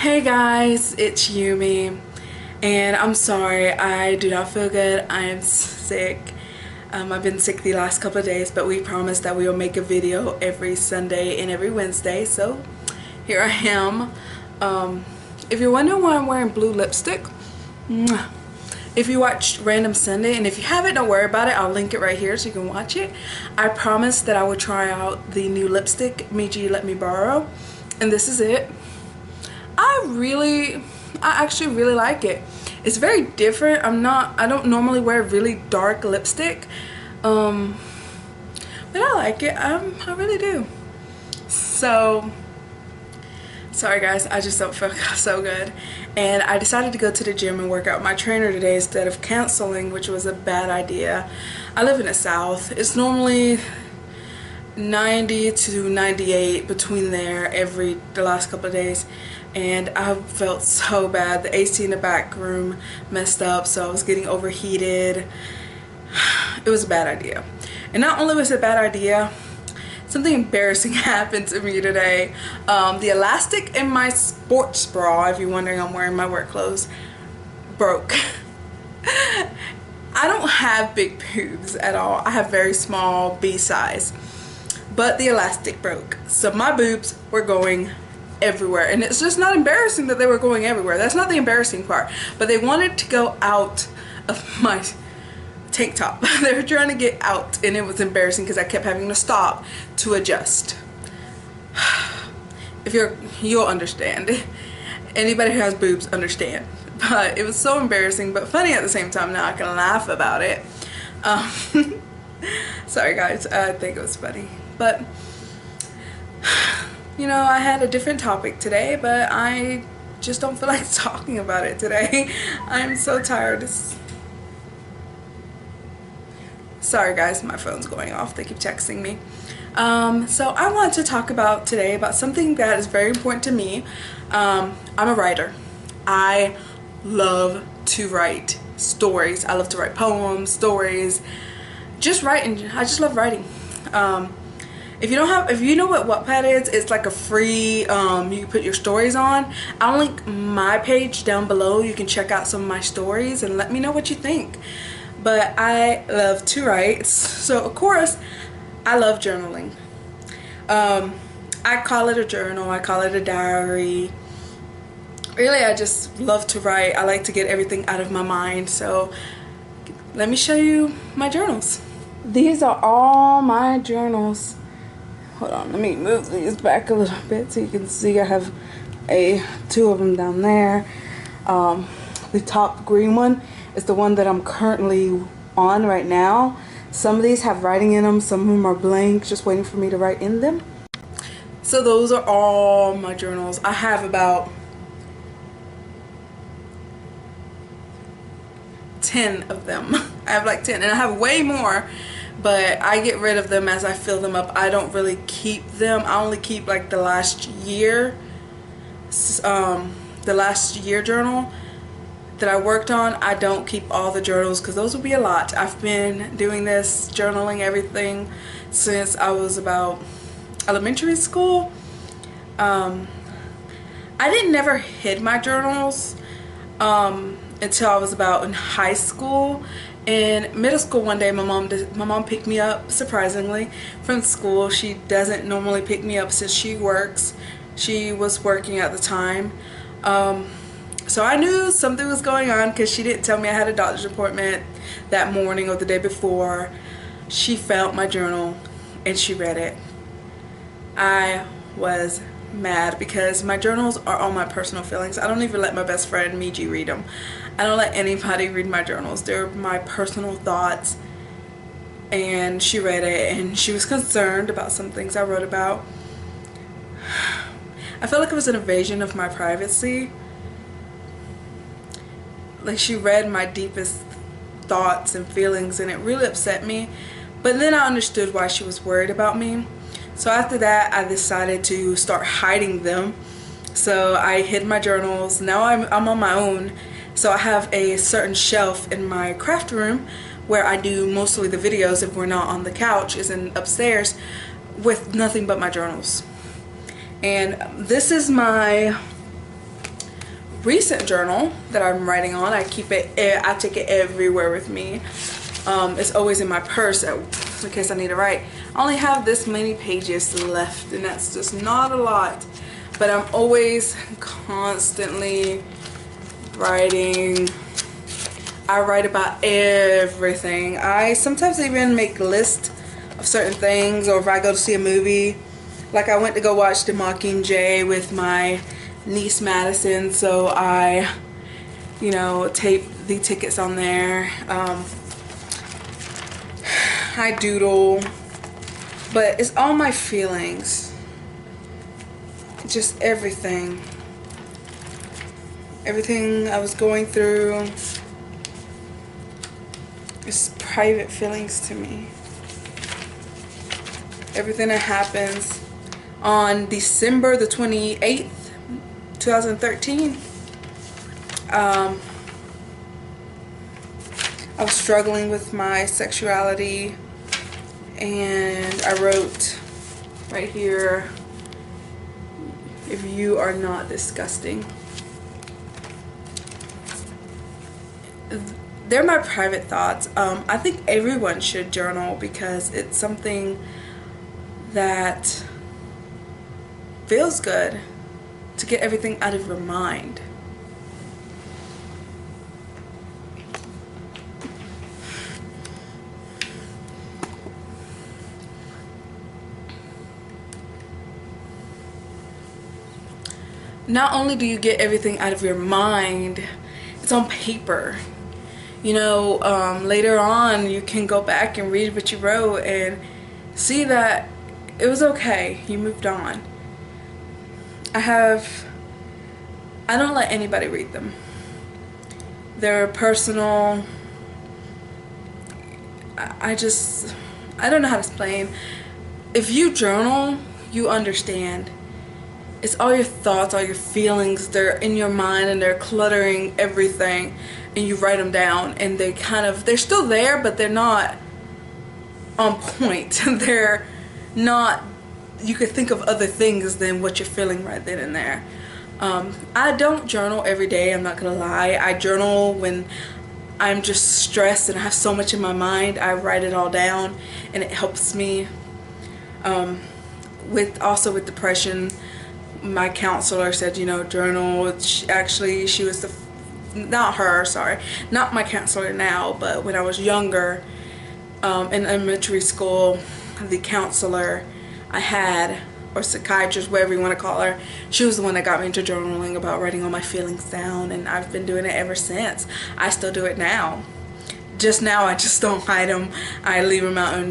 Hey guys, it's Yumi, and I'm sorry, I do not feel good. I am sick. I've been sick the last couple of days, but we promised that we will make a video every Sunday and every Wednesday, so here I am. If you're wondering why I'm wearing blue lipstick, if you watched Random Sunday, and if you haven't, don't worry about it, I'll link it right here so you can watch it. I promised that I would try out the new lipstick Meiji let me borrow, and this is it. I actually really like it. It's very different. I don't normally wear really dark lipstick, but I like it. I really do. So sorry guys, I just don't feel so good, and I decided to go to the gym and work out with my trainer today instead of canceling, which was a bad idea. I live in the South. It's normally 90 to 98 between there the last couple of days, and I felt so bad. The AC in the back room messed up, so I was getting overheated. It was a bad idea. And not only was it a bad idea, something embarrassing happened to me today. The elastic in my sports bra, if you're wondering, I'm wearing my work clothes, broke. I don't have big boobs at all. I have very small B size. But the elastic broke, so my boobs were going everywhere, and it's just not embarrassing that they were going everywhere. That's not the embarrassing part, but they wanted to go out of my tank top. They were trying to get out, and it was embarrassing because I kept having to stop to adjust. You'll understand. Anybody who has boobs understand. But it was so embarrassing but funny at the same time. Now I can laugh about it. Sorry guys, I think it was funny. But, you know, I had a different topic today, but I just don't feel like talking about it today. I'm so tired. Sorry guys, my phone's going off. They keep texting me. So I want to talk about today about something that is very important to me. I'm a writer. I love to write stories. I love to write poems, stories, just writing. I just love writing. If you know what Wattpad is, it's like a free, you can put your stories on. I'll link my page down below. You can check out some of my stories and let me know what you think. But I love to write, so of course I love journaling. I call it a journal, I call it a diary. Really, I just love to write. I like to get everything out of my mind, so let me show you my journals. These are all my journals. Hold on, let me move these back a little bit so you can see. I have two of them down there. The top green one is the one that I'm currently on right now. Some of these have writing in them, some of them are blank, just waiting for me to write in them. So those are all my journals. I have about 10 of them. I have like 10, and I have way more, but I get rid of them as I fill them up. I don't really keep them. I only keep like the last year journal that I worked on. I don't keep all the journals because those would be a lot. I've been doing this journaling everything since I was about elementary school. I didn't never hid my journals until I was about in high school. In middle school one day, my mom picked me up, surprisingly, from school. She doesn't normally pick me up since she works. She was working at the time. So I knew something was going on because she didn't tell me I had a doctor's appointment that morning or the day before. She found my journal and she read it. I was mad because my journals are all my personal feelings. I don't even let my best friend Meiji read them. I don't let anybody read my journals. They're my personal thoughts. And she read it and she was concerned about some things I wrote about. I felt like it was an invasion of my privacy. Like, she read my deepest thoughts and feelings, and it really upset me. But then I understood why she was worried about me. So after that, I decided to start hiding them. So I hid my journals. Now I'm on my own. So I have a certain shelf in my craft room where I do mostly the videos if we're not on the couch, is in upstairs, with nothing but my journals. And this is my recent journal that I'm writing on. I take it everywhere with me. It's always in my purse in case I need to write. I only have this many pages left, and that's just not a lot. But I'm always constantly writing. I write about everything. I sometimes even make lists of certain things, or if I go to see a movie. Like I went to go watch The Mockingjay with my niece Madison, so I, you know, taped the tickets on there. I doodle, but it's all my feelings. Just everything. Everything I was going through. It's private feelings to me. Everything that happens. On December the 28th, 2013, I was struggling with my sexuality, and I wrote right here, "If you are not disgusting." They're my private thoughts. I think everyone should journal because it's something that feels good to get everything out of your mind. Not only do you get everything out of your mind, it's on paper. You know, later on you can go back and read what you wrote and see that it was okay. You moved on. I don't let anybody read them. They're personal. I don't know how to explain. If you journal, you understand. It's all your thoughts, all your feelings. They're in your mind and they're cluttering everything, and you write them down, and they're still there, but they're not on point. They're not, you could think of other things than what you're feeling right then and there. I don't journal every day, I'm not gonna lie. I journal when I'm just stressed and I have so much in my mind. I write it all down and it helps me. Also with depression, my counselor said, you know, journal. She was not my counselor now, but when I was younger, in elementary school, the counselor I had, or psychiatrist, whatever you want to call her, she was the one that got me into journaling, about writing all my feelings down, and I've been doing it ever since. I still do it now. Just now I just don't hide them. I leave them out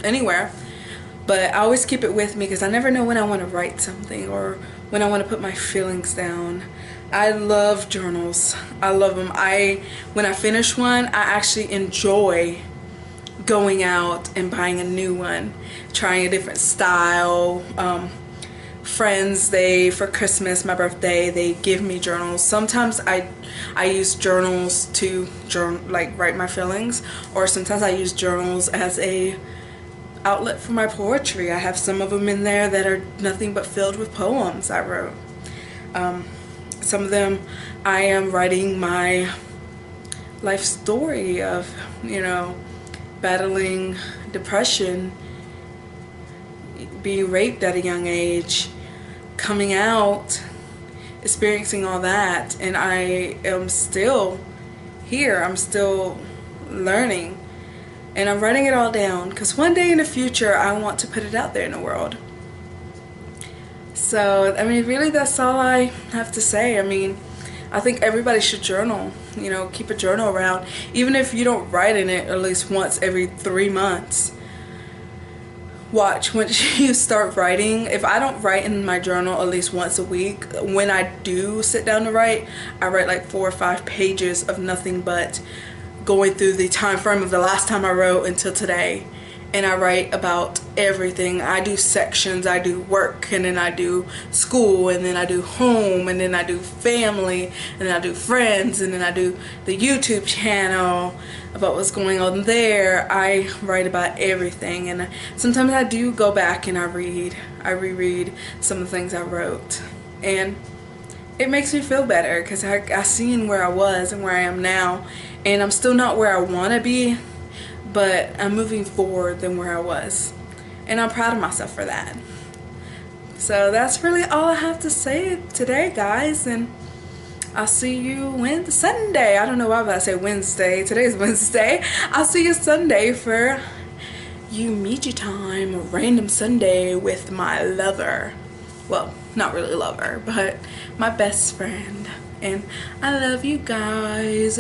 anywhere. But I always keep it with me because I never know when I want to write something or when I want to put my feelings down. I love journals. I love them. When I finish one, I actually enjoy going out and buying a new one, trying a different style. Friends, for Christmas, my birthday, they give me journals. Sometimes I use journals to write my feelings, or sometimes I use journals as a outlet for my poetry. I have some of them in there that are nothing but filled with poems I wrote. Some of them I am writing my life story of, you know, battling depression, being raped at a young age, coming out, experiencing all that, and I am still here. I'm still learning, and I'm writing it all down because one day in the future I want to put it out there in the world. So, I mean, really, that's all I have to say. I mean, I think everybody should journal. You know, keep a journal around. Even if you don't write in it at least once every 3 months. Watch, once you start writing, if I don't write in my journal at least once a week, when I do sit down to write, I write like 4 or 5 pages of nothing but going through the time frame of the last time I wrote until today. And I write about everything. I do sections. I do work, and then I do school, and then I do home, and then I do family, and then I do friends, and then I do the YouTube channel, about what's going on there. I write about everything, and sometimes I do go back and I reread some of the things I wrote. And it makes me feel better because I seen where I was and where I am now, and I'm still not where I want to be, but I'm moving forward than where I was, and I'm proud of myself for that. So that's really all I have to say today, guys, and I'll see you Sunday. I don't know why, but I say Wednesday. Today's Wednesday. I'll see you Sunday for you meet time, a random Sunday with my lover. Well, not really lover, but my best friend. And I love you guys.